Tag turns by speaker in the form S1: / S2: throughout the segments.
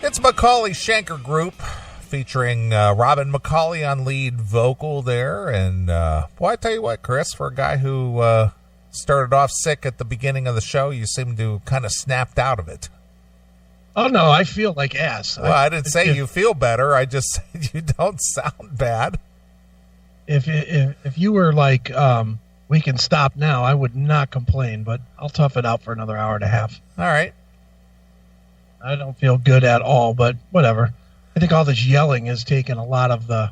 S1: It's Macaulay Shanker Group featuring Robin Macaulay on lead vocal there. And, I tell you what, Chris, for a guy who started off sick at the beginning of the show, you seem to kind of snapped out of it.
S2: Oh, no, I feel like ass.
S1: Well, I didn't say you feel better. I just said you don't sound bad.
S2: If you were like, we can stop now, I would not complain, but I'll tough it out for another hour and a half.
S1: All right.
S2: I don't feel good at all, but whatever. I think all this yelling has taken a lot of the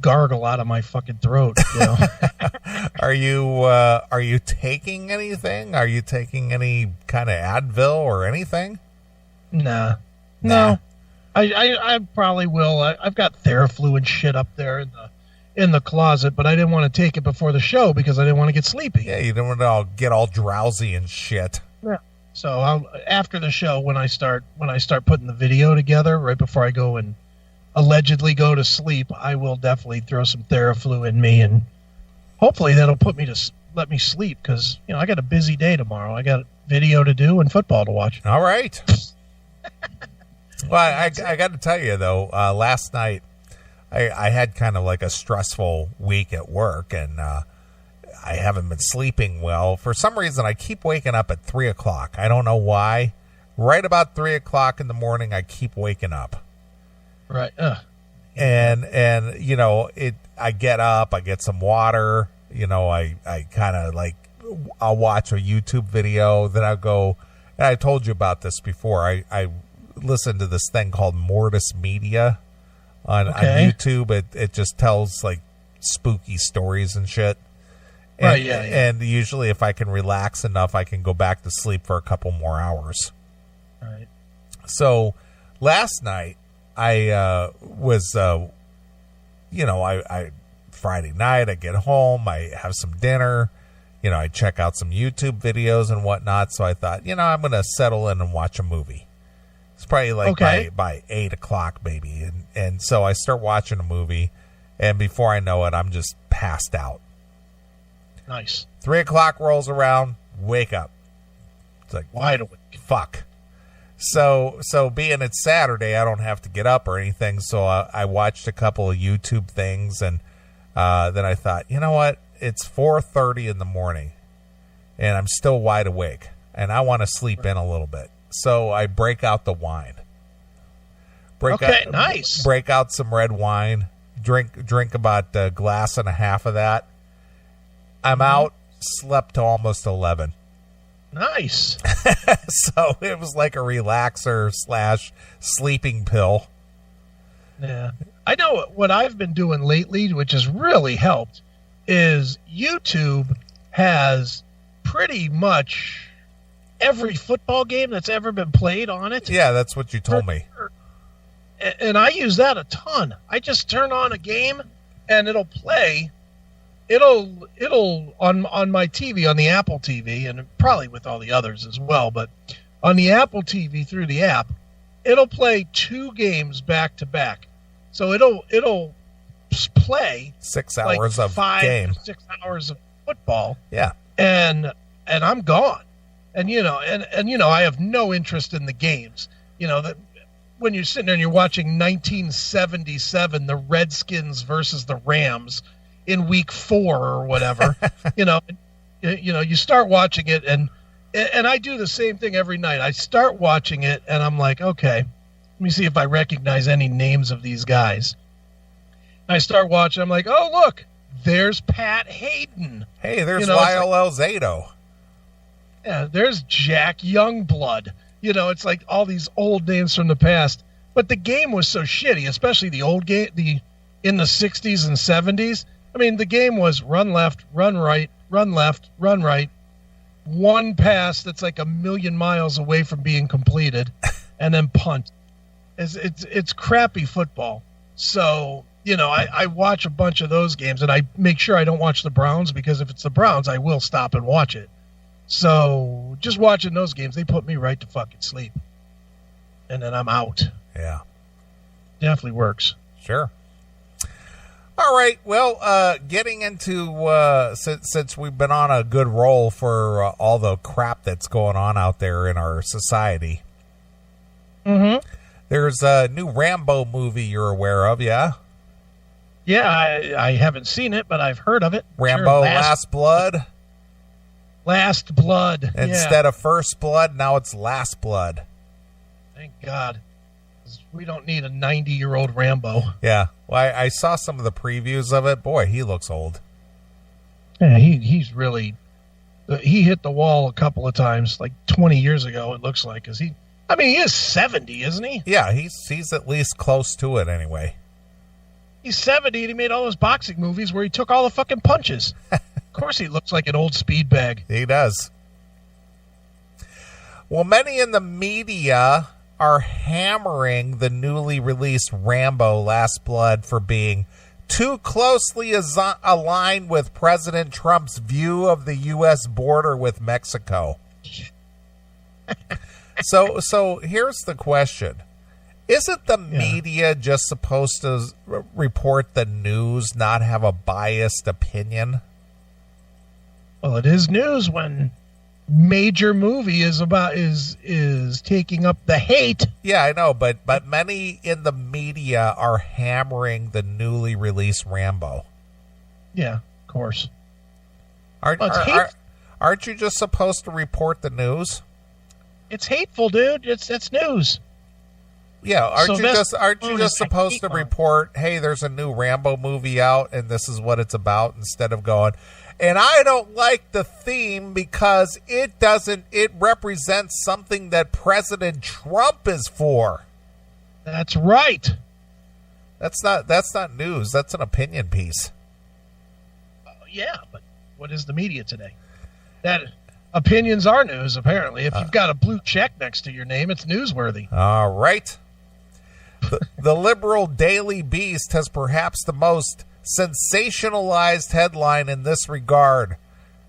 S2: gargle out of my fucking throat. You know?
S1: Are you taking anything? Are you taking any kind of Advil or anything?
S2: Nah. No. I probably will. I've got Theraflu and shit up there in the closet, but I didn't want to take it before the show because I didn't want to get sleepy.
S1: Yeah, you didn't want to get all drowsy and shit.
S2: Yeah. So after the show, when I start putting the video together, right before I go and allegedly go to sleep, I will definitely throw some Theraflu in me, and hopefully that'll let me sleep because I got a busy day tomorrow. I got video to do and football to watch.
S1: All right. Well, I got to tell you though, last night I had kind of like a stressful week at work, and I haven't been sleeping well. For some reason, I keep waking up at 3 o'clock. I don't know why. Right about 3 o'clock in the morning, I keep waking up.
S2: Right.
S1: And I get up, I get some water, I kind of like, I'll watch a YouTube video, then I'll go, and I told you about this before. I listen to this thing called Mortis Media on YouTube. It just tells like spooky stories and shit. And,
S2: right, yeah.
S1: And usually if I can relax enough, I can go back to sleep for a couple more hours.
S2: Right.
S1: So last night I was, Friday night, I get home, I have some dinner, I check out some YouTube videos and whatnot. So I thought, I'm going to settle in and watch a movie. It's probably like by 8 o'clock maybe. And so I start watching a movie, and before I know it, I'm just passed out.
S2: Nice.
S1: 3 o'clock rolls around, wake up. It's like,
S2: wide awake.
S1: Fuck. So being it's Saturday, I don't have to get up or anything. So I watched a couple of YouTube things, and then I thought, you know what? It's 4:30 in the morning, and I'm still wide awake, and I want to sleep in a little bit. So I break out the wine.
S2: Nice.
S1: Break out some red wine. Drink about a glass and a half of that. I'm out. Slept till almost 11.
S2: Nice.
S1: So it was like a relaxer / sleeping pill.
S2: Yeah. I know what I've been doing lately, which has really helped, is YouTube has pretty much every football game that's ever been played on it.
S1: Yeah, that's what you told me.
S2: And I use that a ton. I just turn on a game and it'll play. It'll on my TV, on the Apple TV, and probably with all the others as well, but on the Apple TV through the app, it'll play 2 games back to back. So it'll play
S1: 6 hours
S2: like
S1: of
S2: 5
S1: game.
S2: 6 hours of football.
S1: Yeah.
S2: And I'm gone. And I have no interest in the games. That when you're sitting there and you're watching 1977, the Redskins versus the Rams in week 4 or whatever, you start watching it, and I do the same thing every night. I start watching it and I'm like, okay, let me see if I recognize any names of these guys. I start watching. I'm like, oh, look, there's Pat Hayden.
S1: Hey, there's Lyle Alzado.
S2: Yeah, there's Jack Youngblood. It's like all these old names from the past. But the game was so shitty, especially the old game, in the 60s and 70s. I mean, the game was run left, run right, run left, run right. One pass that's like a million miles away from being completed, and then punt. It's crappy football. So, I watch a bunch of those games, and I make sure I don't watch the Browns, because if it's the Browns, I will stop and watch it. So just watching those games, they put me right to fucking sleep. And then I'm out.
S1: Yeah.
S2: Definitely works.
S1: Sure. All right. Well, getting into, since we've been on a good roll for all the crap that's going on out there in our society, There's a new Rambo movie you're aware of, yeah?
S2: Yeah, I haven't seen it, but I've heard of it.
S1: Rambo Last Blood.
S2: Last Blood.
S1: Instead of First Blood, now it's Last Blood.
S2: Thank God. We don't need a 90-year-old Rambo.
S1: Yeah. Well, I saw some of the previews of it. Boy, he looks old.
S2: Yeah, he's really... He hit the wall a couple of times, like 20 years ago, it looks like. He is 70, isn't he?
S1: Yeah, he's at least close to it anyway.
S2: He's 70 and he made all those boxing movies where he took all the fucking punches. Of course he looks like an old speed bag.
S1: He does. Well, many in the media are hammering the newly released Rambo Last Blood for being too closely aligned with President Trump's view of the U.S. border with Mexico. So here's the question. Isn't the media just supposed to report the news, not have a biased opinion?
S2: Well, it is news when major movie is taking up the hate.
S1: Yeah, I know, but many in the media are hammering the newly released Rambo.
S2: Yeah, of course.
S1: Aren't you just supposed to report the news?
S2: It's hateful, dude. It's news.
S1: Yeah, aren't you just supposed to report, hey, there's a new Rambo movie out and this is what it's about, instead of going, and I don't like the theme because it represents something that President Trump is for.
S2: That's right.
S1: That's not news. That's an opinion piece.
S2: Yeah, but what is the media today? That opinions are news, apparently. If you've got a blue check next to your name, it's newsworthy.
S1: All right. The liberal Daily Beast has perhaps the most sensationalized headline in this regard.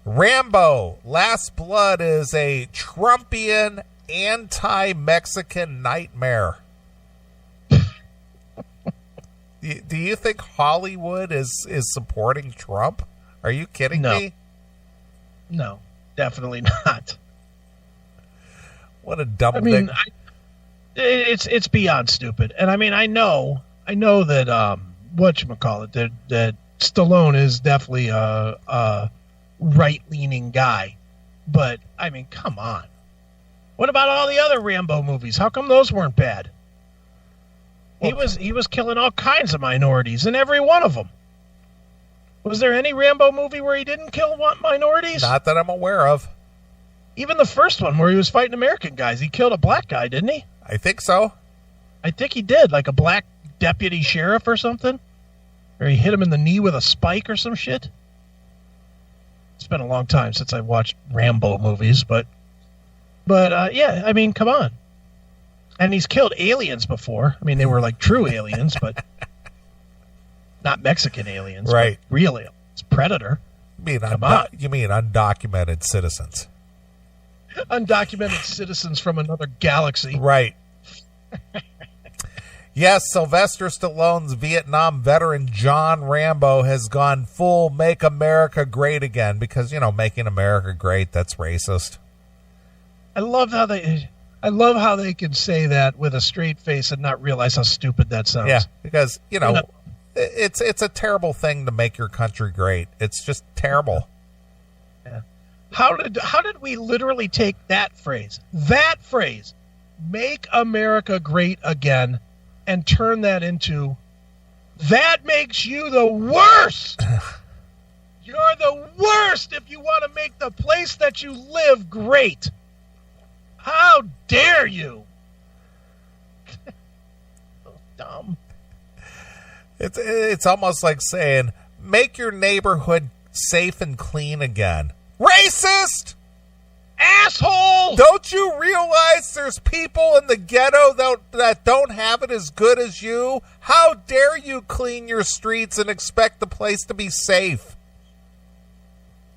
S1: Rambo Last Blood is a Trumpian anti-Mexican nightmare. Do you think Hollywood is supporting Trump? Are you kidding me?
S2: No, definitely not.
S1: What a dumb thing.
S2: It's beyond stupid. And I know that whatchamacallit, that Stallone is definitely a right-leaning guy. But come on. What about all the other Rambo movies? How come those weren't bad? Well, he was killing all kinds of minorities in every one of them. Was there any Rambo movie where he didn't kill minorities?
S1: Not that I'm aware of.
S2: Even the first one where he was fighting American guys, he killed a black guy, didn't he?
S1: I think so.
S2: I think he did, like a black deputy sheriff or something. Or he hit him in the knee with a spike or some shit. It's been a long time since I watched Rambo movies, but yeah, come on. And he's killed aliens before. They were like true aliens, but not Mexican aliens,
S1: right?
S2: Real aliens. Predator.
S1: You mean undocumented citizens?
S2: Undocumented citizens from another galaxy.
S1: Right. Yes, Sylvester Stallone's Vietnam veteran John Rambo has gone full Make America Great Again because, making America great, that's racist.
S2: I love how they can say that with a straight face and not realize how stupid that sounds.
S1: Yeah, because, it's a terrible thing to make your country great. It's just terrible.
S2: Yeah. How did we literally take that phrase, make America great again, and turn that into, that makes you the worst. You're the worst if you want to make the place that you live great. How dare you? So dumb.
S1: It's almost like saying, make your neighborhood safe and clean again. Racist!
S2: Asshole!
S1: Don't you realize there's people in the ghetto that don't have it as good as you? How dare you clean your streets and expect the place to be safe?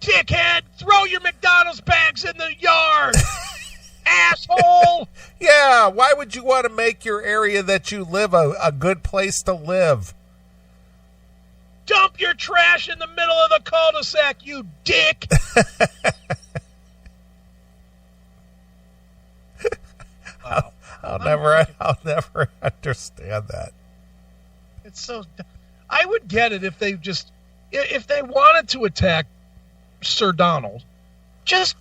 S2: Dickhead, throw your McDonald's bags in the yard! Asshole!
S1: Yeah, why would you want to make your area that you live a good place to live?
S2: Dump your trash in the middle of the cul-de-sac, you dick!
S1: Wow. I'll never understand that.
S2: It's so. I would get it if they wanted to attack Sir Donald, just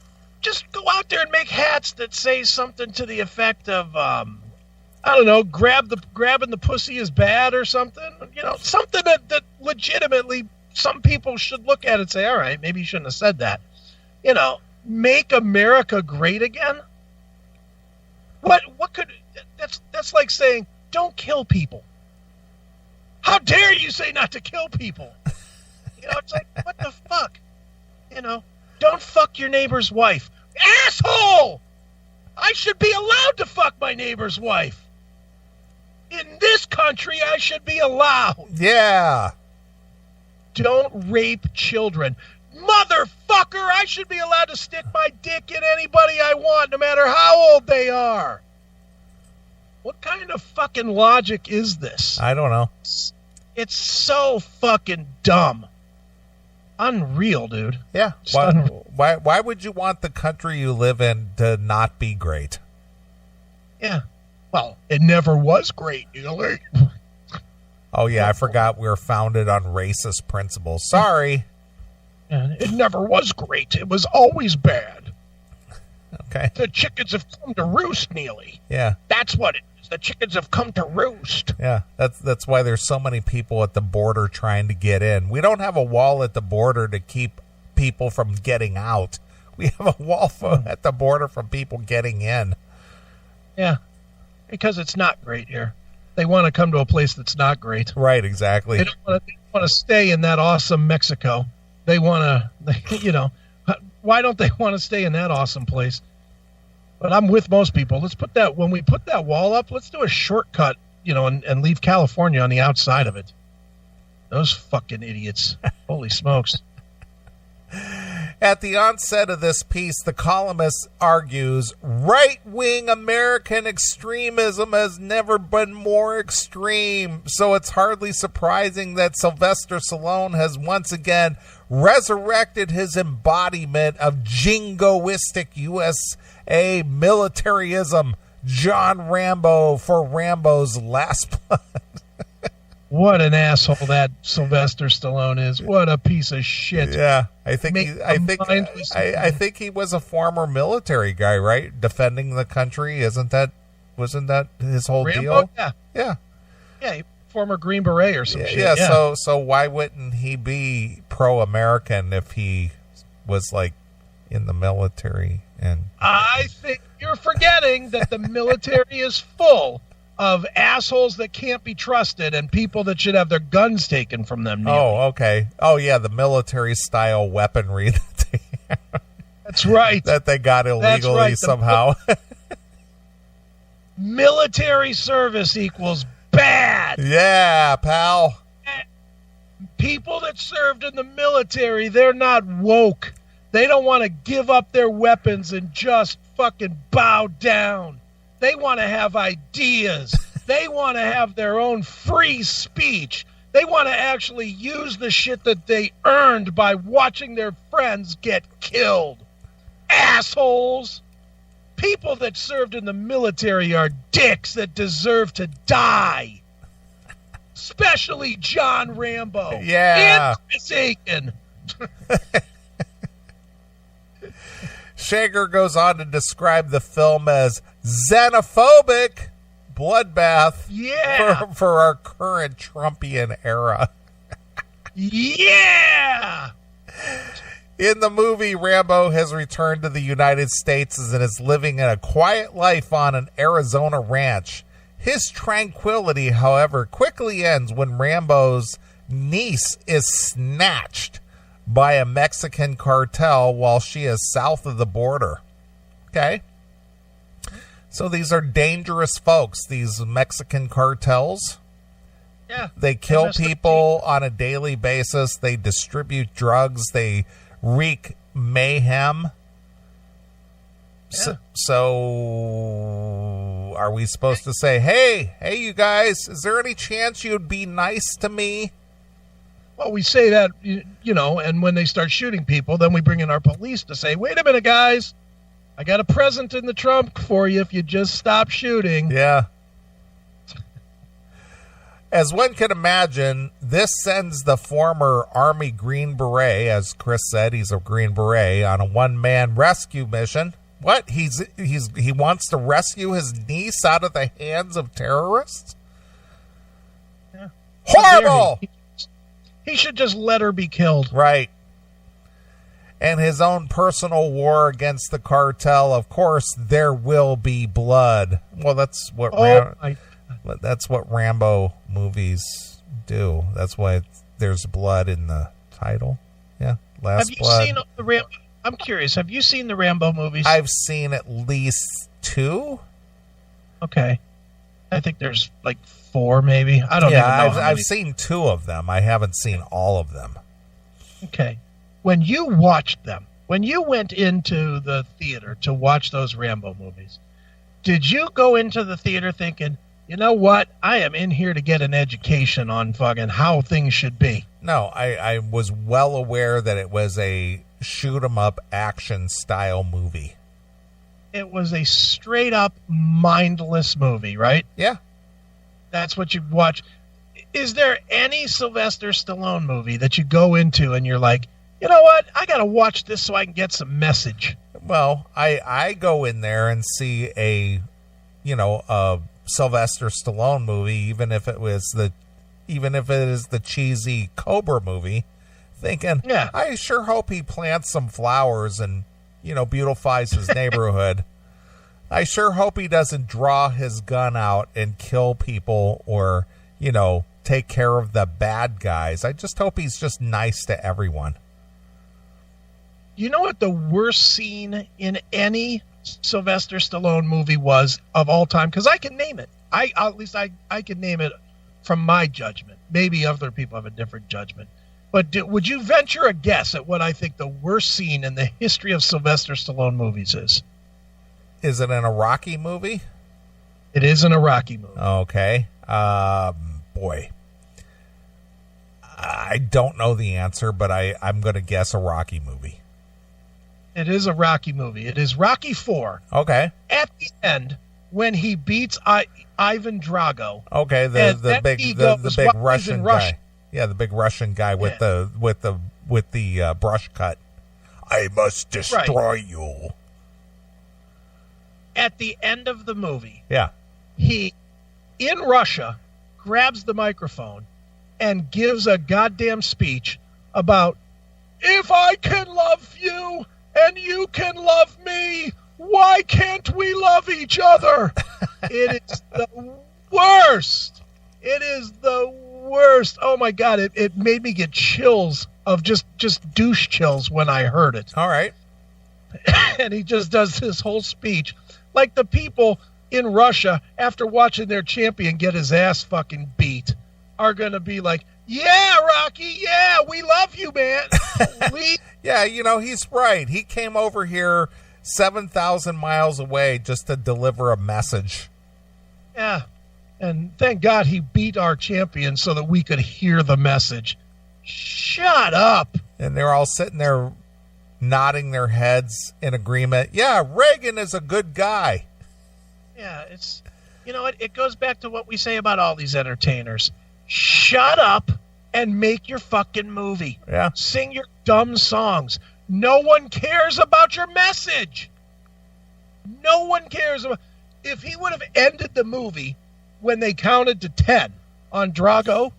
S2: go out there and make hats that say something to the effect of, I don't know, grabbing the pussy is bad or something. Something that legitimately some people should look at and say, all right, maybe you shouldn't have said that. Make America great again. What could that's like saying don't kill people. How dare you say not to kill people? It's like, what the fuck? Don't fuck your neighbor's wife. Asshole! I should be allowed to fuck my neighbor's wife. In this country, I should be allowed.
S1: Yeah.
S2: Don't rape children. Motherfucker, I should be allowed to stick my dick in anybody I want, no matter how old they are. What kind of fucking logic is this?
S1: I don't know.
S2: It's so fucking dumb. Unreal, dude.
S1: Yeah. Why would you want the country you live in to not be great?
S2: Yeah. Well, it never was great.
S1: Oh, yeah. I forgot we were founded on racist principles. Sorry.
S2: It never was great. It was always bad.
S1: Okay.
S2: The chickens have come to roost, Neely.
S1: Yeah.
S2: That's what it is. The chickens have come to roost.
S1: Yeah. That's why there's so many people at the border trying to get in. We don't have a wall at the border to keep people from getting out. We have a wall at the border from people getting in.
S2: Yeah. Because it's not great here. They want to come to a place that's not great.
S1: Right, exactly.
S2: They don't want to stay in that awesome Mexico. They want to, why don't they want to stay in that awesome place? But I'm with most people. When we put that wall up, let's do a shortcut, and leave California on the outside of it. Those fucking idiots. Holy smokes.
S1: At the onset of this piece, the columnist argues, right-wing American extremism has never been more extreme, so it's hardly surprising that Sylvester Stallone has once again resurrected his embodiment of jingoistic USA militarism, John Rambo for Rambo's Last Blood.
S2: What an asshole that Sylvester Stallone is. What a piece of shit.
S1: Yeah, I think he was a former military guy, right? Defending the country. Wasn't that his whole
S2: Rambo?
S1: deal?
S2: Yeah. Yeah, former Green Beret or some shit.
S1: Yeah, so why wouldn't he be pro-American if he was like in the military? And
S2: I think you're forgetting that the military is full of assholes that can't be trusted and people that should have their guns taken from them. Neely.
S1: Oh, okay. Oh, yeah, the military-style weaponry that they have.
S2: That's right.
S1: That they got illegally somehow.
S2: Military service equals bad.
S1: Yeah, pal.
S2: People that served in the military, they're not woke. They don't want to give up their weapons and just fucking bow down. They want to have ideas. They want to have their own free speech. They want to actually use the shit that they earned by watching their friends get killed. Assholes. People that served in the military are dicks that deserve to die. Especially John Rambo.
S1: Yeah.
S2: And Chris Aiken.
S1: Shager goes on to describe the film as xenophobic bloodbath for our current Trumpian era.
S2: Yeah!
S1: In the movie, Rambo has returned to the United States and is living in a quiet life on an Arizona ranch. His tranquility, however, quickly ends when Rambo's niece is snatched by a Mexican cartel while she is south of the border. Okay? So these are dangerous folks, these Mexican cartels.
S2: Yeah.
S1: They kill people on a daily basis. They distribute drugs. They wreak mayhem.
S2: Yeah.
S1: So are we supposed to say, hey, you guys, is there any chance you'd be nice to me?
S2: Well, we say that, and when they start shooting people, then we bring in our police to say, wait a minute, guys. I got a present in the trunk for you if you just stop shooting.
S1: Yeah. As one can imagine, this sends the former Army Green Beret, as Chris said, he's a Green Beret, on a one-man rescue mission. What? He wants to rescue his niece out of the hands of terrorists?
S2: Yeah.
S1: Horrible!
S2: He should just let her be killed.
S1: Right. And his own personal war against the cartel. Of course, there will be blood. Well, that's what that's what Rambo movies do. That's why there's blood in the title. Yeah, Last Blood.
S2: Have you seen the Rambo? I'm curious. Have you seen the Rambo movies?
S1: I've seen at least 2.
S2: Okay. I think there's like 4, maybe. I don't even know.
S1: I've seen 2 of them. I haven't seen all of them.
S2: Okay. When you watched them, when you went into the theater to watch those Rambo movies, did you go into the theater thinking, you know what? I am in here to get an education on fucking how things should be?
S1: No, I was well aware that it was a shoot-'em-up action style movie.
S2: It was a straight-up mindless movie, right?
S1: Yeah.
S2: That's what you watch. Is there any Sylvester Stallone movie that you go into and you're like, you know what? I got to watch this so I can get some message.
S1: Well, I go in there and see a Sylvester Stallone movie, even if it is the cheesy Cobra movie, thinking,
S2: yeah,
S1: I sure hope he plants some flowers and, beautifies his neighborhood. I sure hope he doesn't draw his gun out and kill people or, take care of the bad guys. I just hope he's just nice to everyone.
S2: You know what the worst scene in any Sylvester Stallone movie was of all time? Because I can name it. I can name it from my judgment. Maybe other people have a different judgment. But would you venture a guess at what I think the worst scene in the history of Sylvester Stallone movies is?
S1: Is it in a Rocky movie?
S2: It is in a Rocky movie.
S1: Okay. Boy. I don't know the answer, but I'm going to guess a Rocky movie.
S2: It is a Rocky movie. It is Rocky IV.
S1: Okay.
S2: At the end, when he beats Ivan Drago.
S1: Okay, the big Russian guy. Yeah, the big Russian guy with the brush cut. I must destroy you.
S2: At the end of the movie,
S1: yeah,
S2: he in Russia grabs the microphone and gives a goddamn speech about, if I can love you and you can love me, why can't we love each other? It is the worst. It is the worst. Oh my God. It made me get chills of just douche chills when I heard it.
S1: All right.
S2: And he just does this whole speech like the people in Russia, after watching their champion get his ass fucking beat, are going to be like, yeah, Rocky, yeah, we love you, man.
S1: Yeah, he's right. He came over here 7,000 miles away just to deliver a message.
S2: Yeah, and thank God he beat our champion so that we could hear the message. Shut up.
S1: And they're all sitting there nodding their heads in agreement. Yeah, Reagan is a good guy.
S2: Yeah, it's, it goes back to what we say about all these entertainers. Shut up and make your fucking movie.
S1: Yeah.
S2: Sing your dumb songs. No one cares about your message. No one cares about. If he would have ended the movie when they counted to 10 on Drago,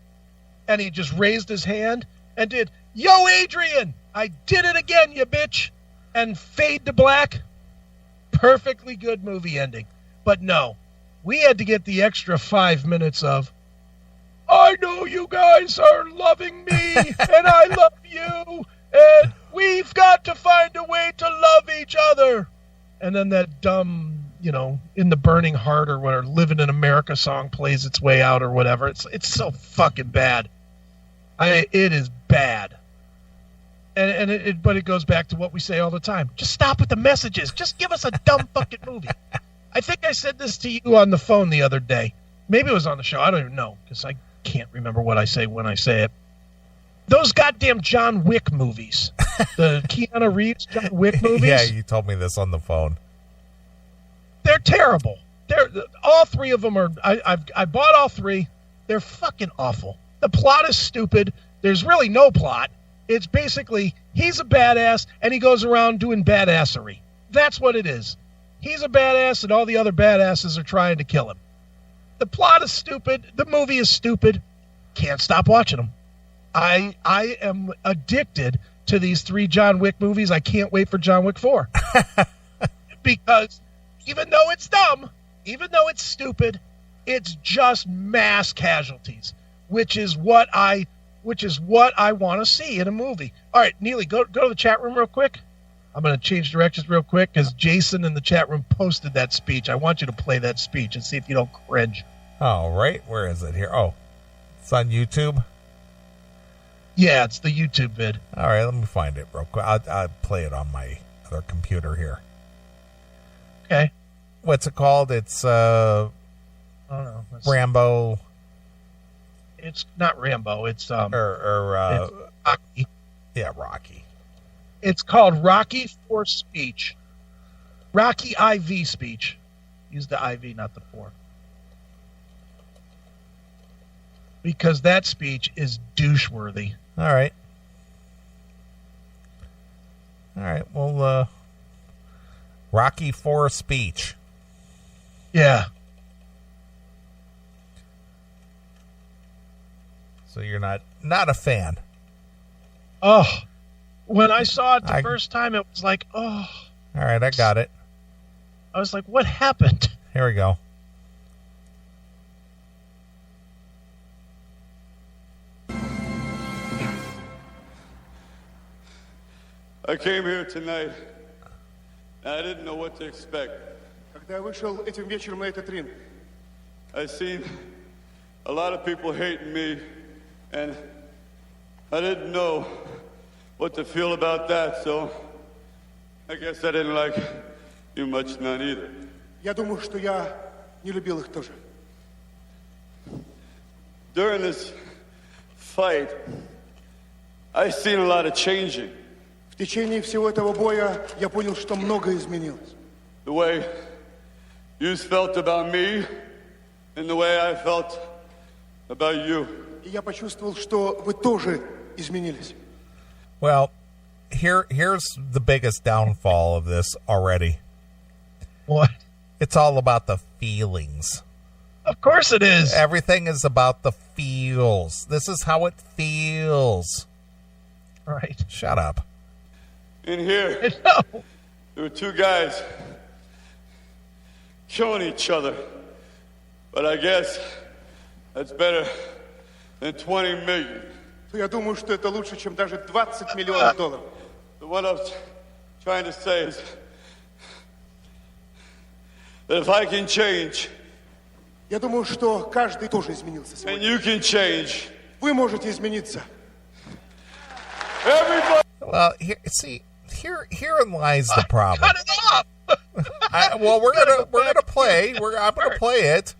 S2: and he just raised his hand and did, yo, Adrian, I did it again, you bitch, and fade to black, perfectly good movie ending. But no, we had to get the extra 5 minutes of, I know you guys are loving me, and I love you, and we've got to find a way to love each other. And then that dumb, In the Burning Heart or whatever, Living in America song plays its way out or whatever. It's so fucking bad. It is bad. But it goes back to what we say all the time. Just stop with the messages. Just give us a dumb fucking movie. I think I said this to you on the phone the other day. Maybe it was on the show. I don't even know because I can't remember what I say when I say it. Those goddamn John Wick movies. The Keanu Reeves John Wick movies.
S1: Yeah, you told me this on the phone.
S2: They're terrible. They're all three of them are. I bought all three. They're fucking awful. The plot is stupid. There's really no plot. It's basically he's a badass and he goes around doing badassery. That's what it is. He's a badass and all the other badasses are trying to kill him. The plot is stupid. The movie is stupid. Can't stop watching them. I am addicted to these 3 John Wick movies. I can't wait for John Wick 4. Because even though it's dumb, even though it's stupid, it's just mass casualties, which is what I want to see in a movie. All right, Neely, go to the chat room real quick. I'm going to change directions real quick because Jason in the chat room posted that speech. I want you to play that speech and see if you don't cringe.
S1: All right, where is it here? Oh, it's on YouTube?
S2: Yeah, it's the YouTube vid.
S1: All right, let me find it real quick. I'll play it on my other computer here.
S2: Okay.
S1: What's it called? It's Rambo.
S2: It's not Rambo. It's
S1: it's
S2: Rocky.
S1: Yeah, Rocky.
S2: It's called Rocky for Speech. Rocky IV speech. Use the IV, not the 4. Because that speech is douche-worthy.
S1: All right. Well, Rocky 4 speech.
S2: Yeah.
S1: So you're not a fan.
S2: Oh, when I saw it the first time, it was like, oh.
S1: All right, I got it.
S2: I was like, what happened?
S1: Here we go.
S3: I came here tonight, and I didn't know what to expect.
S4: Когда я вышел этим вечером на этот ринг,
S3: I seen a lot of people hating me, and I didn't know what to feel about that, so I guess I didn't like you much, none either.
S4: я думаю, что я не любил их тоже.
S3: During this fight, I seen a lot of changing.
S4: В течение всего этого боя я понял, что многое изменилось.
S3: The way you felt about me, and the way I felt about you.
S4: И я почувствовал, что вы тоже изменились.
S1: Well, here's the biggest downfall of this already.
S2: What?
S1: It's all about the feelings.
S2: Of course it is.
S1: Everything is about the feels. This is how it feels.
S2: Right.
S1: Shut up.
S3: In here,
S2: No.
S3: there were 2 guys killing each other. But I guess that's better than 20 million.
S4: То я думаю, что это лучше, чем даже 20 миллионов долларов.
S3: What I was trying to say is that if I can change,
S4: Я думаю, что каждый тоже изменился
S3: and
S4: сегодня.
S3: you can change,
S4: Вы можете измениться.
S3: everybody.
S1: Well, herein lies the problem.
S2: Cut it off.
S1: We're gonna play. I'm gonna play it.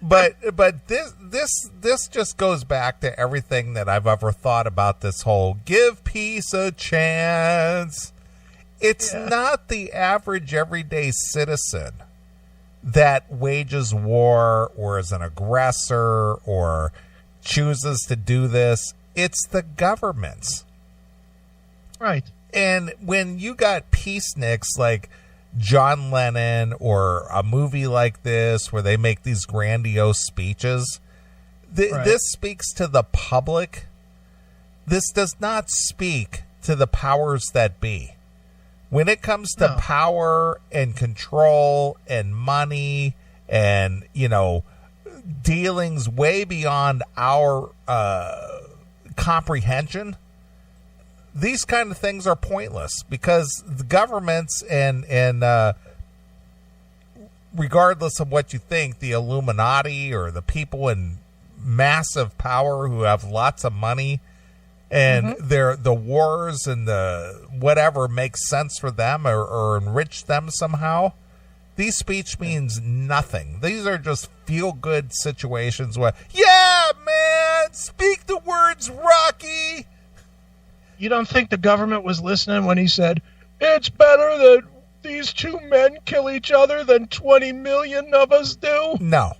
S1: But this just goes back to everything that I've ever thought about this whole give peace a chance. It's not the average everyday citizen that wages war or is an aggressor or chooses to do this. It's the governments.
S2: Right.
S1: And when you got peaceniks like John Lennon or a movie like this where they make these grandiose speeches, this speaks to the public. This does not speak to the powers that be. When it comes to power and control and money and, dealings way beyond our comprehension, these kind of things are pointless because the governments and regardless of what you think, the Illuminati or the people in massive power who have lots of money and the wars and the whatever makes sense for them or enrich them somehow. These speech means nothing. These are just feel-good situations where, yeah, man, speak the words, Rocky.
S2: You don't think the government was listening when he said, it's better that these two men kill each other than 20 million of us do?
S1: No.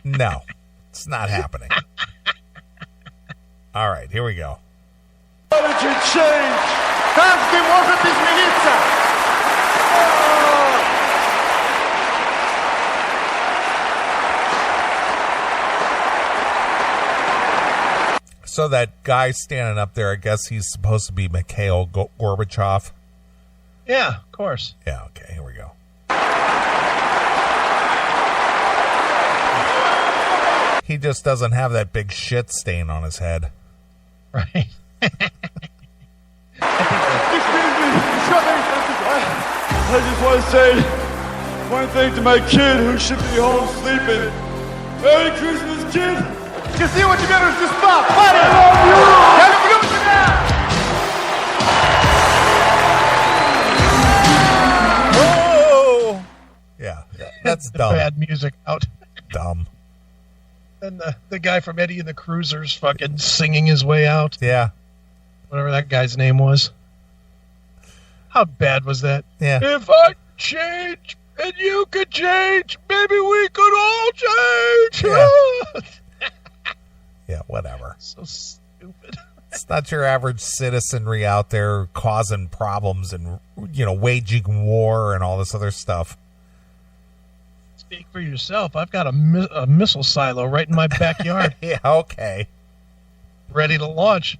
S1: No. It's not happening. All right, here we go.
S3: Why did you change?
S4: Каждый может измениться.
S1: So that guy standing up there, I guess he's supposed to be Mikhail Gorbachev.
S2: Yeah, of course.
S1: Yeah, okay, here we go. He just doesn't have that big shit stain on his head.
S2: Right.
S3: I just want to say one thing to my kid who should be home sleeping. Merry Christmas, kid!
S4: Счастливо тебе Рождества, парень! Я люблю тебя!
S1: Oh! Yeah, that's dumb.
S2: Bad music out.
S1: Dumb.
S2: And the guy from Eddie and the Cruisers fucking singing his way out.
S1: Yeah.
S2: Whatever that guy's name was. How bad was that?
S1: Yeah.
S2: If I change and you could change, maybe we could all change.
S1: Yeah. Yeah, whatever.
S2: So stupid.
S1: It's not your average citizenry out there causing problems and, waging war and all this other stuff.
S2: Speak for yourself. I've got a missile silo right in my backyard.
S1: Yeah, okay.
S2: Ready to launch.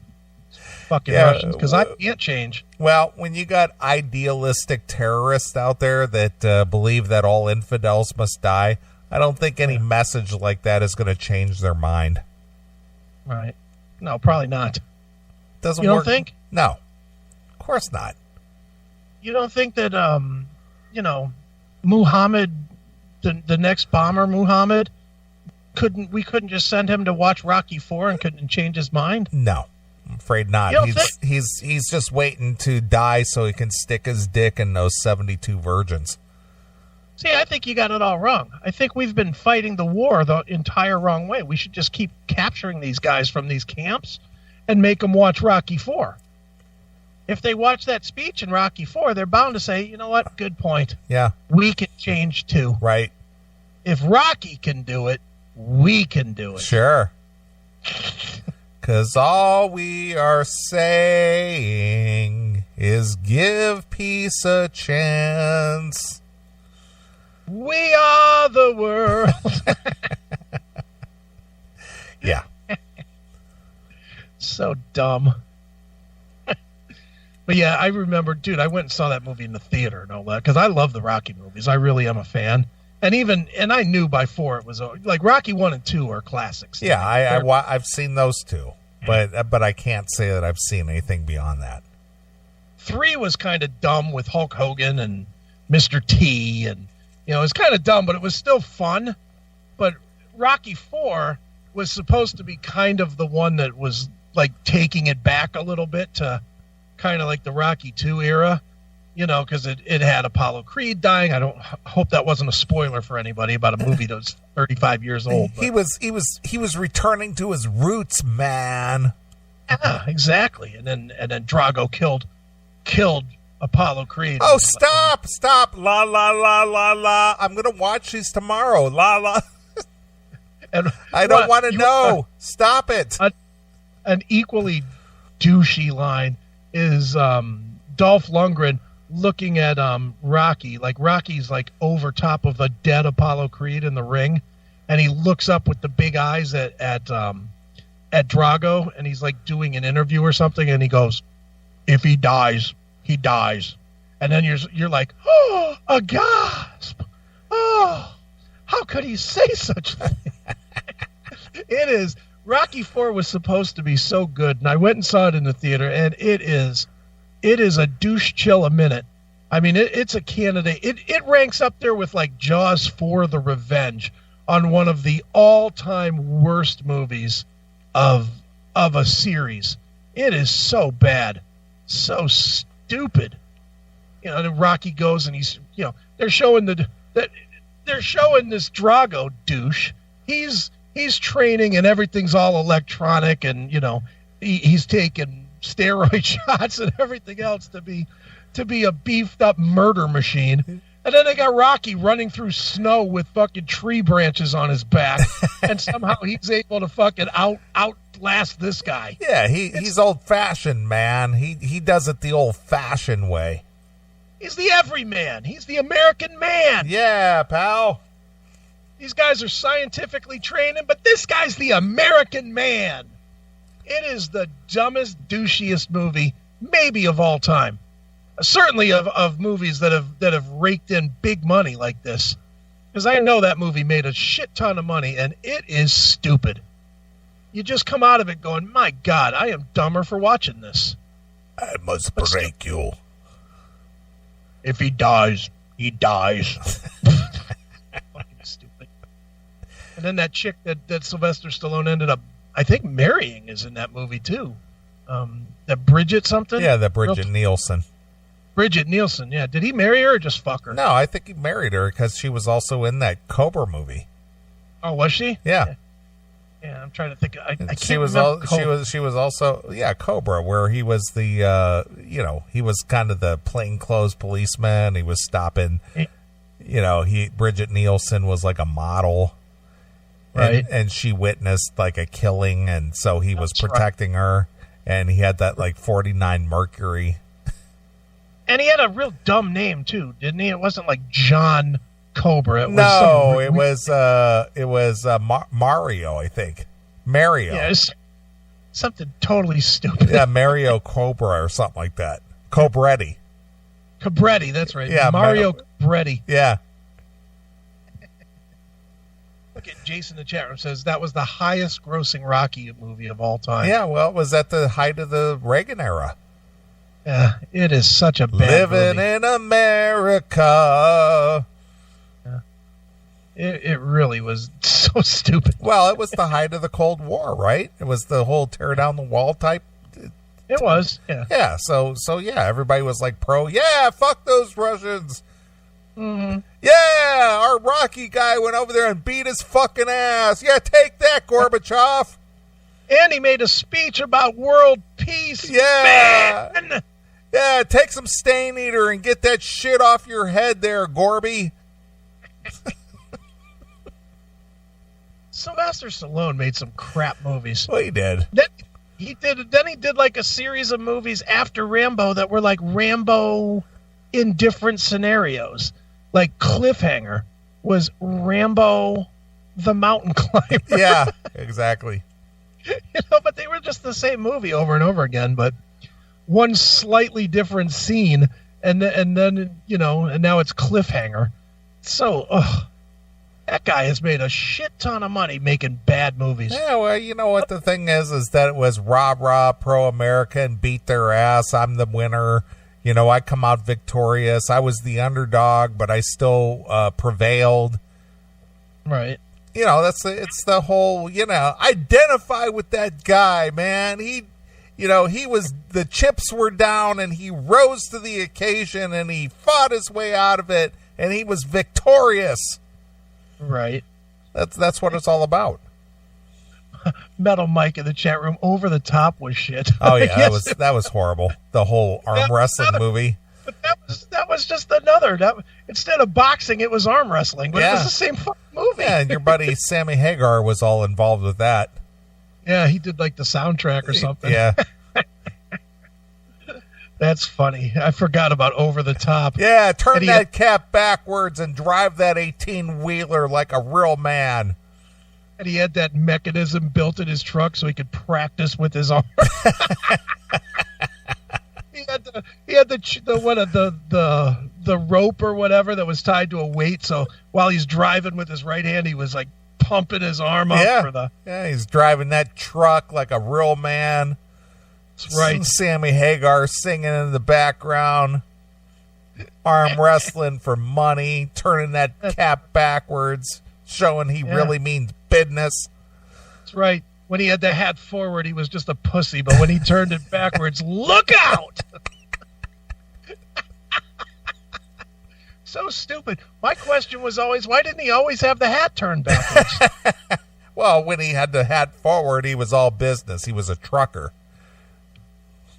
S2: Fucking Russians, because I can't change.
S1: Well, when you got idealistic terrorists out there that believe that all infidels must die, I don't think any message like that is going to change their mind.
S2: Right. No, probably not.
S1: Doesn't
S2: You
S1: work.
S2: don't think?
S1: No. Of course not.
S2: You don't think that, Muhammad, the next bomber, Muhammad, we couldn't just send him to watch Rocky IV and couldn't change his mind?
S1: No. I'm afraid not.
S2: You don't
S1: He's just waiting to die so he can stick his dick in those 72 virgins.
S2: See, I think you got it all wrong. I think we've been fighting the war the entire wrong way. We should just keep capturing these guys from these camps and make them watch Rocky IV. If they watch that speech in Rocky IV, they're bound to say, you know what, good point.
S1: Yeah.
S2: We can change too.
S1: Right.
S2: If Rocky can do it, we can do it.
S1: Sure. Because all we are saying is give peace a chance.
S2: We are the world.
S1: Yeah.
S2: So dumb. But yeah, I remember, dude, I went and saw that movie in the theater and all that because I love the Rocky movies. I really am a fan. And I knew by 4 it was like Rocky 1 and 2 are classics.
S1: Yeah, I've seen those two, but I can't say that I've seen anything beyond that.
S2: 3 was kind of dumb with Hulk Hogan and Mr. T, and it was kind of dumb, but it was still fun. But Rocky 4 was supposed to be kind of the one that was like taking it back a little bit to kind of like the Rocky 2 era, because it had Apollo Creed dying. I don't hope that wasn't a spoiler for anybody about a movie that was 35 years old.
S1: He was returning to his roots, man.
S2: Yeah, exactly. And then Drago killed Apollo Creed.
S1: Oh, stop! La la la la la. I'm gonna watch these tomorrow. La la.
S2: And
S1: I don't want to know. Stop it.
S2: An equally douchey line is Dolph Lundgren looking at Rocky. Like Rocky's like over top of a dead Apollo Creed in the ring, and he looks up with the big eyes at Drago, and he's like doing an interview or something, and he goes, "If he dies, he dies." And then you're like, "Oh, a gasp! Oh, how could he say such a thing?" It is. Rocky IV was supposed to be so good, and I went and saw it in the theater, and it is a douche chill a minute. I mean, it's a candidate. It ranks up there with like Jaws 4: The Revenge on one of the all-time worst movies of a series. It is so bad, so stupid. And Rocky goes and he's, they're showing this Drago douche. He's training and everything's all electronic, and he's taking steroid shots and everything else to be to be a beefed up murder machine. And then they got Rocky running through snow with fucking tree branches on his back, and somehow he's able to fucking outlast this guy.
S1: Yeah, he's old-fashioned, man. He does it the old-fashioned way.
S2: He's the everyman. He's the American man.
S1: Yeah, pal.
S2: These guys are scientifically trained, but this guy's the American man. It is the dumbest, douchiest movie, maybe of all time. Certainly of movies that have raked in big money like this. Because I know that movie made a shit ton of money, and it is stupid. You just come out of it going, my God, I am dumber for watching this.
S1: I must break you.
S2: If he dies, he dies. Fucking stupid. And then that chick that Sylvester Stallone ended up, I think, marrying is in that movie, too. That Bridget something?
S1: Yeah, that Bridget Nielsen.
S2: Bridget Nielsen, yeah. Did he marry her or just fuck her?
S1: No, I think he married her because she was also in that Cobra movie.
S2: Oh, was she?
S1: Yeah.
S2: Yeah, I'm trying to think. I can't
S1: she was
S2: remember.
S1: she was also Cobra, where he was the he was kind of the plainclothes policeman. He was stopping. Bridget Nielsen was like a model,
S2: right?
S1: And she witnessed like a killing, and so he was protecting her. And he had that like 49 Mercury.
S2: And he had a real dumb name too, didn't he? It wasn't like John Cobra. It was Mario, I think. Mario. Yeah, it's something totally stupid.
S1: Yeah, Mario Cobra or something like that. Cobretti,
S2: that's right.
S1: Yeah,
S2: Mario Cobretti.
S1: Yeah.
S2: Look at Jason in the chat room says that was the highest grossing Rocky movie of all time.
S1: Yeah, well, it was at the height of the Reagan era.
S2: Yeah, it is such a bad
S1: Living
S2: movie.
S1: in America.
S2: Yeah. It really was so stupid.
S1: Well, it was the height of the Cold War, right? It was the whole tear down the wall type.
S2: It was, yeah.
S1: Yeah, so yeah, everybody was like pro, yeah, fuck those Russians.
S2: Mm-hmm.
S1: Yeah, our Rocky guy went over there and beat his fucking ass. Yeah, take that, Gorbachev.
S2: And he made a speech about world peace.
S1: Yeah.
S2: Man.
S1: Yeah, take some Stain Eater and get that shit off your head there, Gorby.
S2: Sylvester Stallone made some crap movies.
S1: Well, he did.
S2: Then he did like a series of movies after Rambo that were like Rambo in different scenarios. Like Cliffhanger was Rambo the Mountain Climber.
S1: Yeah, exactly.
S2: But they were just the same movie over and over again, but one slightly different scene, and then and now it's Cliffhanger. So, that guy has made a shit ton of money making bad movies.
S1: Yeah, well, you know what the thing is that it was rah-rah pro-America and beat their ass. I'm the winner. I come out victorious. I was the underdog, but I still prevailed.
S2: Right.
S1: It's the whole, identify with that guy, man. He was, the chips were down and he rose to the occasion and he fought his way out of it and he was victorious.
S2: Right.
S1: That's what it's all about.
S2: Metal Mike in the chat room, Over the Top was shit.
S1: Oh yeah,
S2: Yes.
S1: that was horrible. The whole arm wrestling movie.
S2: But that was just another. Instead of boxing, it was arm wrestling. But it was the same fucking movie.
S1: Yeah, and your buddy Sammy Hagar was all involved with that.
S2: Yeah, he did like the soundtrack or something.
S1: Yeah.
S2: That's funny. I forgot about Over the Top.
S1: Yeah, turn that cap backwards and drive that 18-wheeler like a real man.
S2: And he had that mechanism built in his truck so he could practice with his arm. He had the rope or whatever that was tied to a weight. So while he's driving with his right hand, he was like pumping his arm up for the.
S1: Yeah, he's driving that truck like a real man.
S2: That's right.
S1: Sammy Hagar singing in the background, arm wrestling for money, turning that cap backwards, showing he really means business.
S2: That's right. When he had the hat forward, he was just a pussy, but when he turned it backwards, look out! So stupid. My question was always, why didn't he always have the hat turned backwards?
S1: Well, when he had the hat forward, he was all business. He was a trucker.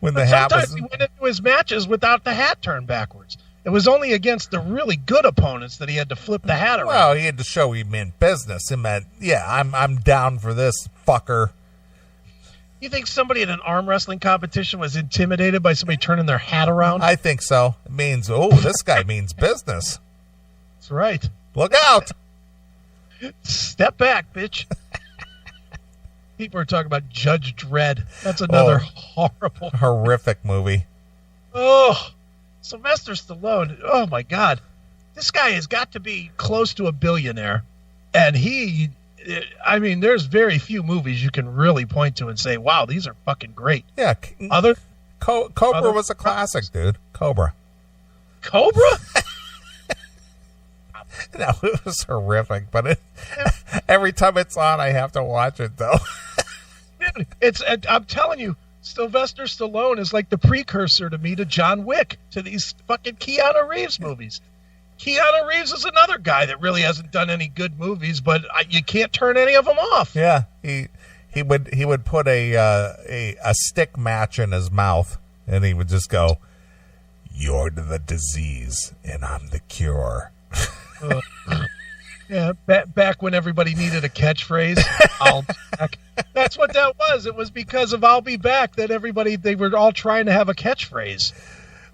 S1: when the
S2: But
S1: hat
S2: sometimes
S1: was.
S2: he went into his matches without the hat turned backwards. It was only against the really good opponents that he had to flip the hat around.
S1: Well, he had to show he meant business. He meant, yeah, I'm down for this, fucker.
S2: You think somebody in an arm wrestling competition was intimidated by somebody turning their hat around?
S1: I think so. It means, oh, this guy means business.
S2: That's right.
S1: Look out.
S2: Step back, bitch. People are talking about Judge Dredd. That's another horrible,
S1: horrific movie.
S2: Oh, Sylvester Stallone. Oh, my God. This guy has got to be close to a billionaire. And there's very few movies you can really point to and say, wow, these are fucking great.
S1: Yeah. Cobra was a classic, dude. Cobra? No, it was horrific, but every time it's on, I have to watch it, though.
S2: Dude, I'm telling you, Sylvester Stallone is like the precursor to me to John Wick, to these fucking Keanu Reeves movies. Keanu Reeves is another guy that really hasn't done any good movies, but you can't turn any of them off.
S1: Yeah, he would put a stick match in his mouth, and he would just go, "You're the disease, and I'm the cure."
S2: Yeah, back when everybody needed a catchphrase, I'll be back. That's what that was. It was because of I'll be back that they were all trying to have a catchphrase.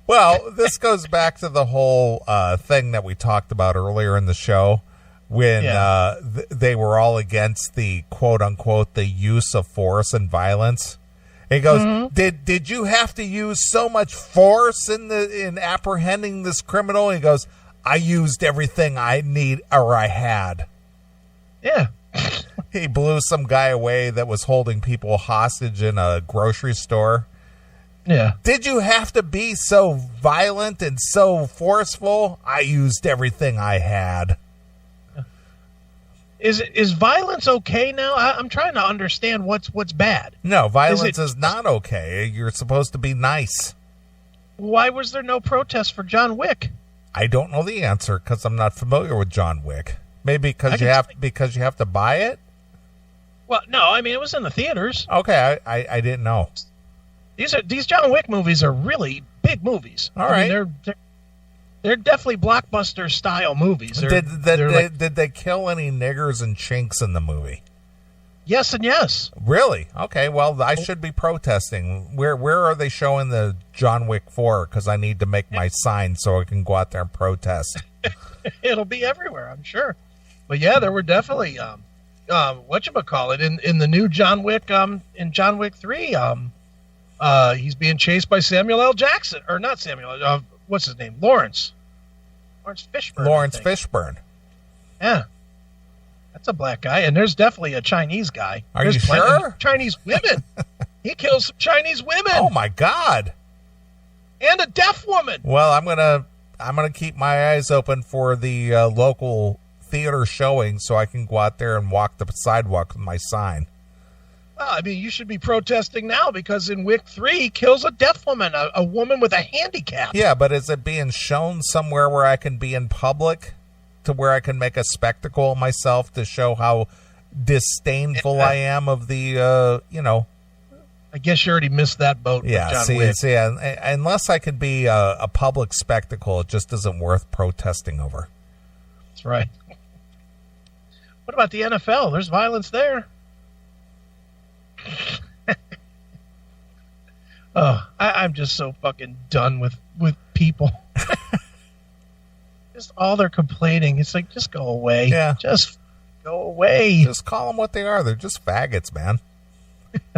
S1: Well, this goes back to the whole thing that we talked about earlier in the show when they were all against the quote unquote the use of force and violence. And he goes, did you have to use so much force in apprehending this criminal? And he goes, I used everything I had.
S2: Yeah.
S1: He blew some guy away that was holding people hostage in a grocery store.
S2: Yeah.
S1: Did you have to be so violent and so forceful? I used everything I had.
S2: Is violence okay now? I'm trying to understand what's bad.
S1: No, violence is not okay. You're supposed to be nice.
S2: Why was there no protest for John Wick?
S1: I don't know the answer because I'm not familiar with John Wick. Maybe because you have to buy it.
S2: Well, no, I mean it was in the theaters.
S1: Okay, I didn't know.
S2: These John Wick movies are really big movies.
S1: All right,
S2: they're definitely blockbuster style movies.
S1: Did they kill any niggers and chinks in the movie?
S2: Yes and yes.
S1: Really? Okay. Well, I should be protesting. Where are they showing the John Wick 4? Because I need to make my sign so I can go out there and protest.
S2: It'll be everywhere, I'm sure. But yeah, there were definitely whatchamacallit in the new John Wick in John Wick 3 he's being chased by Samuel L. Jackson, or not Samuel, what's his name? Lawrence Fishburne.
S1: Lawrence Fishburne.
S2: Yeah. That's a black guy, and there's definitely a Chinese guy.
S1: Are you sure?
S2: Chinese women. He kills some Chinese women.
S1: Oh my God.
S2: And a deaf woman.
S1: Well, I'm gonna keep my eyes open for the local theater showing so I can go out there and walk the sidewalk with my sign.
S2: Well, I mean, you should be protesting now because in Wick 3, he kills a deaf woman, a woman with a handicap.
S1: Yeah, but is it being shown somewhere where I can be in public to where I can make a spectacle of myself to show how disdainful I am of the,
S2: I guess you already missed that boat with John Wick.
S1: Unless I could be a public spectacle, it just isn't worth protesting over.
S2: That's right. What about the NFL? There's violence there. I'm just so fucking done with people. Just all they're complaining. It's like, just go away.
S1: Yeah.
S2: Just go away.
S1: Just call them what they are. They're just faggots, man.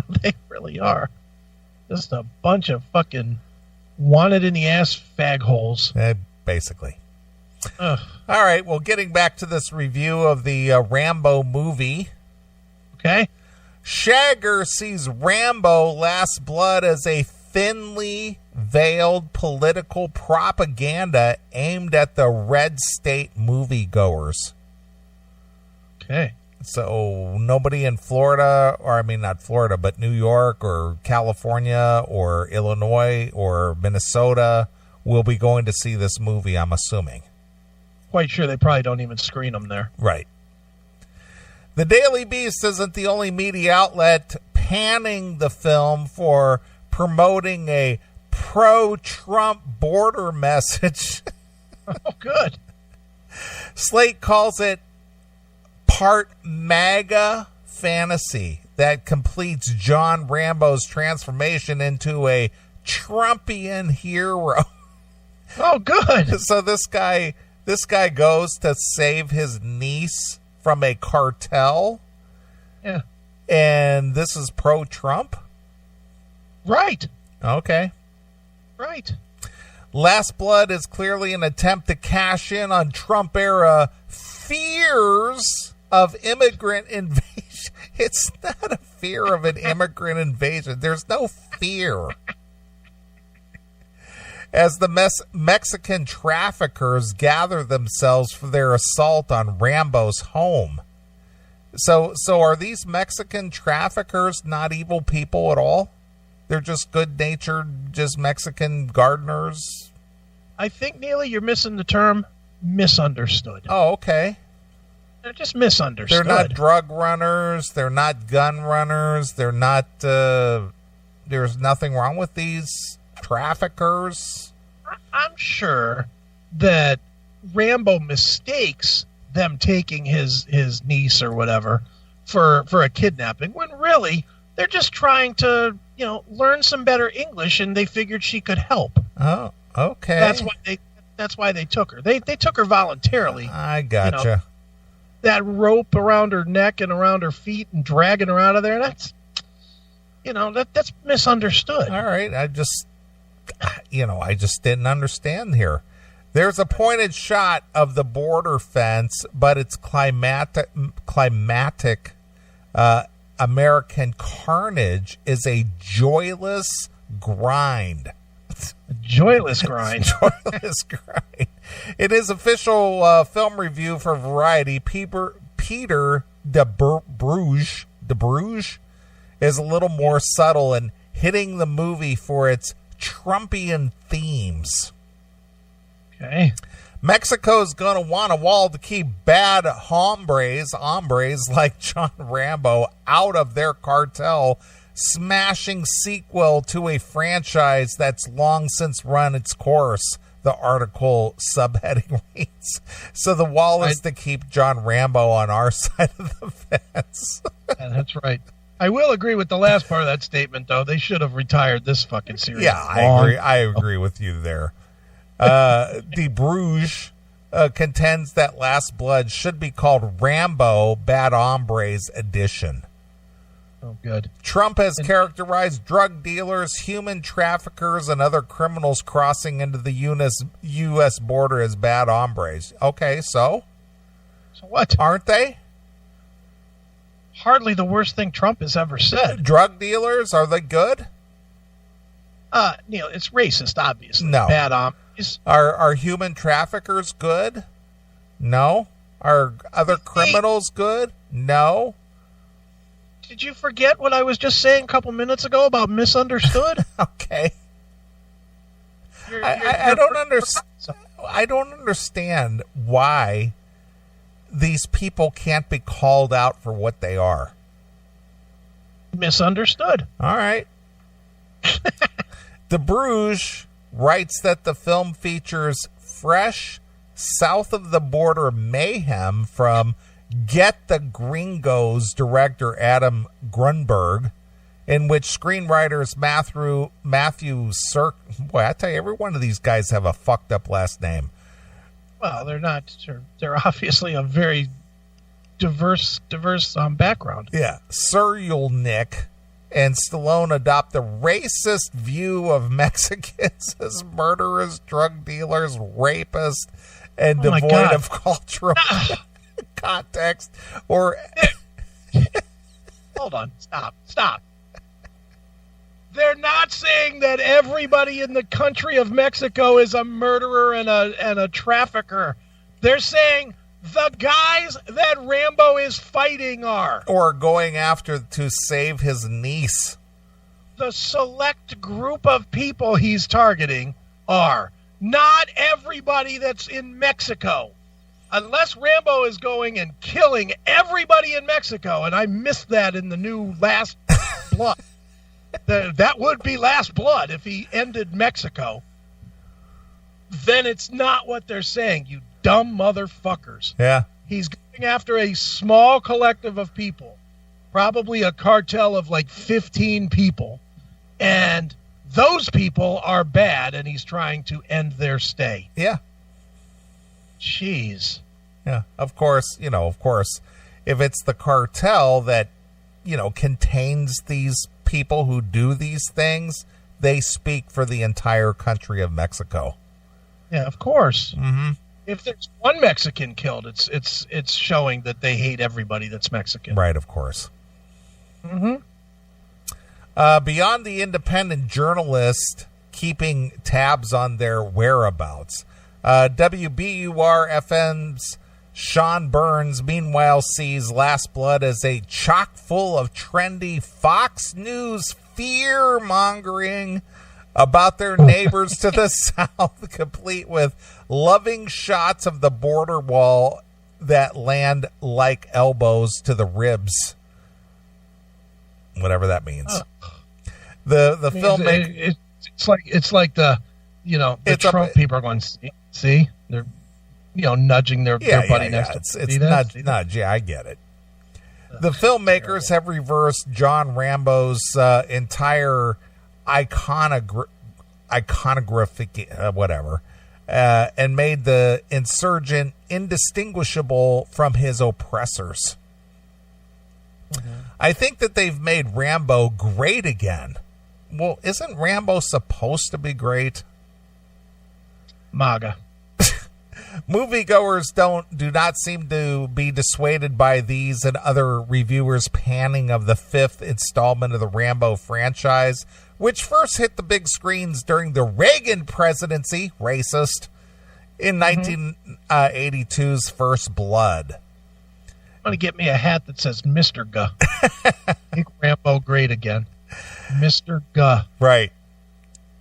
S2: They really are. Just a bunch of fucking wanted in the ass fag holes.
S1: Basically.
S2: Ugh.
S1: All right. Well, getting back to this review of the Rambo movie.
S2: Okay.
S1: Shagger sees Rambo Last Blood as a thinly veiled political propaganda aimed at the red state moviegoers.
S2: Okay.
S1: So nobody in Florida, or I mean not Florida, but New York or California or Illinois or Minnesota will be going to see this movie, I'm assuming.
S2: Quite sure they probably don't even screen them there.
S1: Right. The Daily Beast isn't the only media outlet panning the film for promoting a pro-Trump border message.
S2: Oh, good.
S1: Slate calls it part MAGA fantasy that completes John Rambo's transformation into a Trumpian hero.
S2: Oh, good.
S1: So this guy goes to save his niece from a cartel.
S2: Yeah.
S1: And this is pro-Trump?
S2: Right.
S1: Okay.
S2: Right.
S1: Last Blood is clearly an attempt to cash in on Trump-era fears of immigrant invasion. It's not a fear of an immigrant invasion. There's no fear. As the Mexican traffickers gather themselves for their assault on Rambo's home. So are these Mexican traffickers not evil people at all? They're just good-natured, just Mexican gardeners?
S2: I think, Neely, you're missing the term misunderstood.
S1: Oh, okay.
S2: They're just misunderstood.
S1: They're not drug runners. They're not gun runners. They're not, there's nothing wrong with these traffickers.
S2: I'm sure that Rambo mistakes them taking his niece or whatever for a kidnapping, when really they're just trying to, learn some better English, and they figured she could help.
S1: Oh, okay.
S2: That's why they took her. They took her voluntarily.
S1: I gotcha.
S2: That rope around her neck and around her feet and dragging her out of there, that's misunderstood.
S1: All right. I just didn't understand here. There's a pointed shot of the border fence, but it's climatic American carnage is a joyless grind.
S2: A joyless grind.
S1: Joyless grind. In his official film review for Variety, Peter de Bruges is a little more subtle in hitting the movie for its Trumpian themes.
S2: Okay.
S1: Mexico's going to want a wall to keep bad hombres like John Rambo out of their cartel, smashing sequel to a franchise that's long since run its course, the article subheading reads. So the wall is to keep John Rambo on our side of the fence.
S2: Yeah, that's right. I will agree with the last part of that statement, though. They should have retired this fucking series.
S1: Yeah, I agree with you there. De Bruges contends that Last Blood should be called Rambo Bad Hombres Edition.
S2: Oh, good.
S1: Trump has characterized drug dealers, human traffickers, and other criminals crossing into the U.S. border as bad hombres. Okay, so?
S2: So what?
S1: Aren't they?
S2: Hardly the worst thing Trump has ever said.
S1: Drug dealers, are they good?
S2: Neil, it's racist, obviously.
S1: No.
S2: Bad hombres.
S1: Are human traffickers good? No. Are other criminals good? No.
S2: Did you forget what I was just saying a couple minutes ago about misunderstood?
S1: Okay. I don't understand. I don't understand why these people can't be called out for what they are.
S2: Misunderstood.
S1: All right. De Bruges writes that the film features fresh, south-of-the-border mayhem from Get the Gringos director Adam Grunberg, in which screenwriters Matthew boy, I tell you, every one of these guys have a fucked up last name.
S2: Well, they're not. They're obviously a very diverse background.
S1: Yeah. Cyrulnik and Stallone adopt a racist view of Mexicans as murderers, drug dealers, rapists, and devoid of cultural context. Or
S2: hold on, stop. They're not saying that everybody in the country of Mexico is a murderer and a trafficker. They're saying the guys that Rambo is fighting are.
S1: Or going after to save his niece.
S2: The select group of people he's targeting are. Not everybody that's in Mexico. Unless Rambo is going and killing everybody in Mexico, and I missed that in the new Last Blood. That would be Last Blood if he ended Mexico. Then it's not what they're saying, you dumb motherfuckers.
S1: Yeah.
S2: He's going after a small collective of people, probably a cartel of like 15 people, and those people are bad, and he's trying to end their stay.
S1: Yeah.
S2: Jeez.
S1: Yeah. Of course, if it's the cartel that, contains these people who do these things, they speak for the entire country of Mexico.
S2: Yeah, of course.
S1: Mm-hmm.
S2: If there's one Mexican killed, it's showing that they hate everybody that's Mexican.
S1: Right, of course.
S2: Mm-hmm.
S1: Beyond the independent journalist keeping tabs on their whereabouts, WBUR-FM's Sean Burns, meanwhile, sees Last Blood as a chock full of trendy Fox News fear-mongering about their neighbors to the south, complete with loving shots of the border wall that land like elbows to the ribs. Whatever that means. The filmmaker...
S2: It's like the Trump people are going, see? They're, nudging their buddy next to them.
S1: It's nudge. Yeah, I get it. The filmmakers have reversed John Rambo's entire iconographic, and made the insurgent indistinguishable from his oppressors. Mm-hmm. I think that they've made Rambo great again. Well, isn't Rambo supposed to be great?
S2: MAGA.
S1: Moviegoers do not seem to be dissuaded by these and other reviewers' panning of the fifth installment of the Rambo franchise, which first hit the big screens during the Reagan presidency, racist, in 1982's First Blood.
S2: I'm going to get me a hat that says Mr. Guh. Make Rambo great again. Mr. Guh.
S1: Right.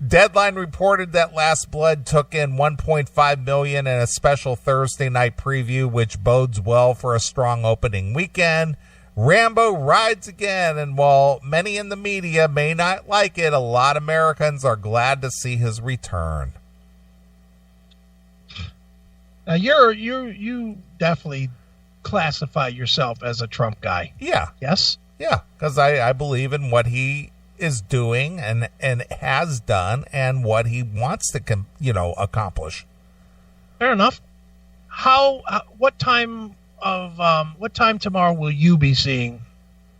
S1: Deadline reported that Last Blood took in $1.5 million in a special Thursday night preview, which bodes well for a strong opening weekend. Rambo rides again, and while many in the media may not like it, a lot of Americans are glad to see his return.
S2: Now you definitely classify yourself as a Trump guy.
S1: Yeah.
S2: Yes?
S1: Yeah, because I believe in what he is doing and has done and what he wants to accomplish.
S2: Fair enough. What time tomorrow will you be seeing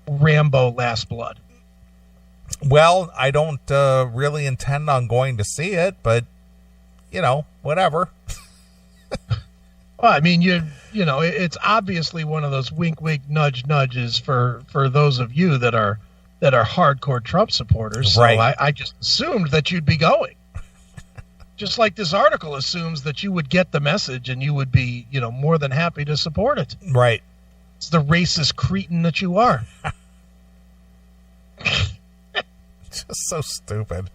S2: Rambo Last Blood?
S1: Well, I don't really intend on going to see it, but whatever.
S2: Well, I mean, it's obviously one of those wink, wink, nudge, nudges for those of you that are hardcore Trump supporters. So
S1: right.
S2: I just assumed that you'd be going. Just like this article assumes that you would get the message and you would be, more than happy to support it.
S1: Right.
S2: It's the racist cretin that you are.
S1: Just so stupid.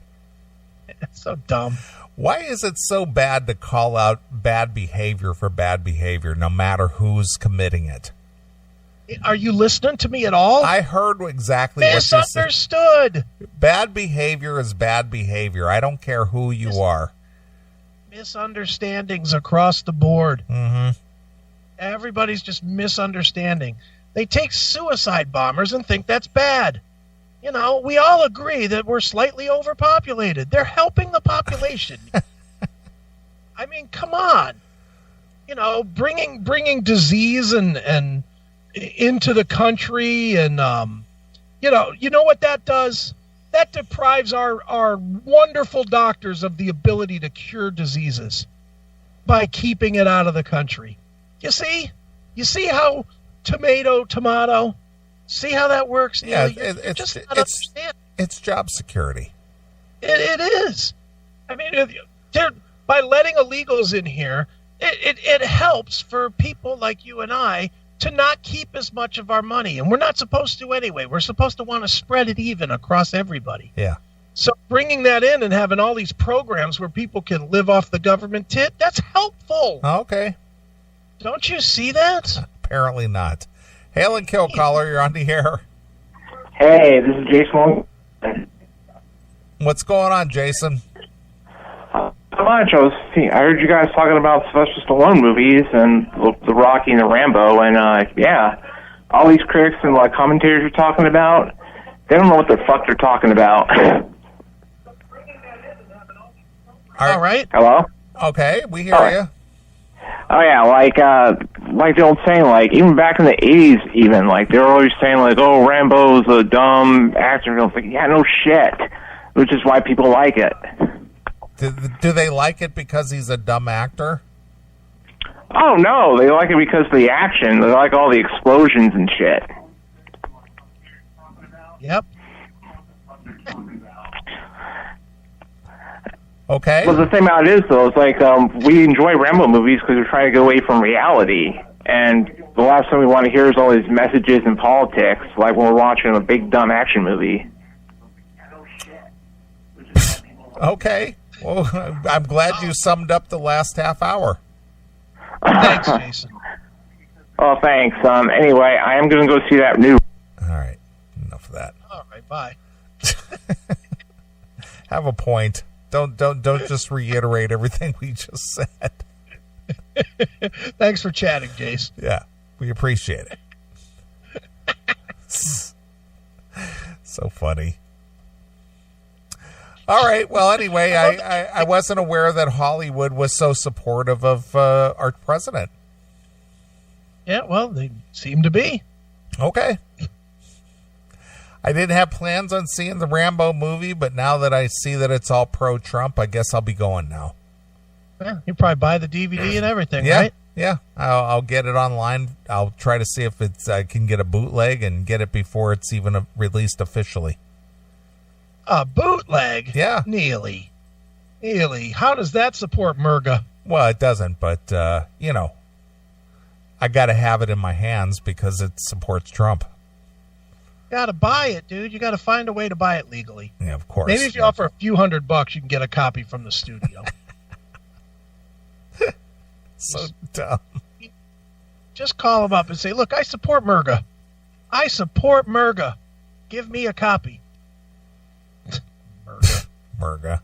S2: It's so dumb.
S1: Why is it so bad to call out bad behavior for bad behavior, no matter who's committing it?
S2: Are you listening to me at all?
S1: I heard exactly what you said.
S2: Misunderstood.
S1: Bad behavior is bad behavior. I don't care who you are.
S2: Misunderstandings across the board.
S1: Mm-hmm.
S2: Everybody's just misunderstanding. They take suicide bombers and think that's bad. We all agree that we're slightly overpopulated. They're helping the population. I mean, come on. Bringing disease and into the country, and you know what that does? That deprives our wonderful doctors of the ability to cure diseases by keeping it out of the country. You see how tomato. See how that works?
S1: Yeah,
S2: it's
S1: job security.
S2: It is. I mean, by letting illegals in here, it helps for people like you and I to not keep as much of our money, and we're not supposed to anyway. We're supposed to want to spread it even across everybody.
S1: Yeah.
S2: So bringing that in and having all these programs where people can live off the government tit, that's helpful.
S1: Okay.
S2: Don't you see that?
S1: Apparently not. Hail and kill, caller. You're on the air.
S5: Hey, this is Jason Long.
S1: What's going on, Jason?
S5: Not much. I heard you guys talking about Sylvester Stallone movies and the Rocky and the Rambo, and yeah, all these critics and commentators you're talking about, they don't know what the fuck they're talking about.
S2: All right.
S5: Hello?
S1: Okay, we hear you.
S5: Oh yeah, like the old saying, even back in the 80s, even they were always saying oh, Rambo's a dumb action film. It's like, yeah, no shit, which is why people like it.
S1: Do they like it because he's a dumb actor?
S5: Oh no, they like it because of the action. They like all the explosions and shit.
S2: Yep.
S1: Okay.
S5: Well, the thing about it is, though, it's we enjoy Rambo movies because we're trying to get away from reality. And the last thing we want to hear is all these messages and politics, like when we're watching a big, dumb action movie.
S1: Okay. Well, I'm glad you summed up the last half hour.
S2: Thanks, Jason.
S5: Oh, thanks. Anyway, I am going to go see that new...
S1: All right. Enough of that.
S2: All right, bye.
S1: Have a point. Don't just reiterate everything we just said.
S2: Thanks for chatting, Jace.
S1: Yeah, we appreciate it. So funny. All right. Well, anyway, I wasn't aware that Hollywood was so supportive of our president.
S2: Yeah, well, they seem to be.
S1: Okay. I didn't have plans on seeing the Rambo movie, but now that I see that it's all pro-Trump, I guess I'll be going now.
S2: Yeah, you probably buy the DVD and everything,
S1: Yeah,
S2: right?
S1: yeah. I'll get it online. I'll try to see if I can get a bootleg and get it before it's even released officially.
S2: A bootleg?
S1: Yeah.
S2: Neely, how does that support MRGA?
S1: Well, it doesn't, but, I got to have it in my hands because it supports Trump.
S2: Got to buy it, dude. You got to find a way to buy it legally.
S1: Yeah, of course.
S2: Maybe if you offer a few $100, you can get a copy from the studio.
S1: So dumb.
S2: Just call them up and say, look, I support MRGA. I support MRGA. Give me a copy. MRGA.
S1: MRGA.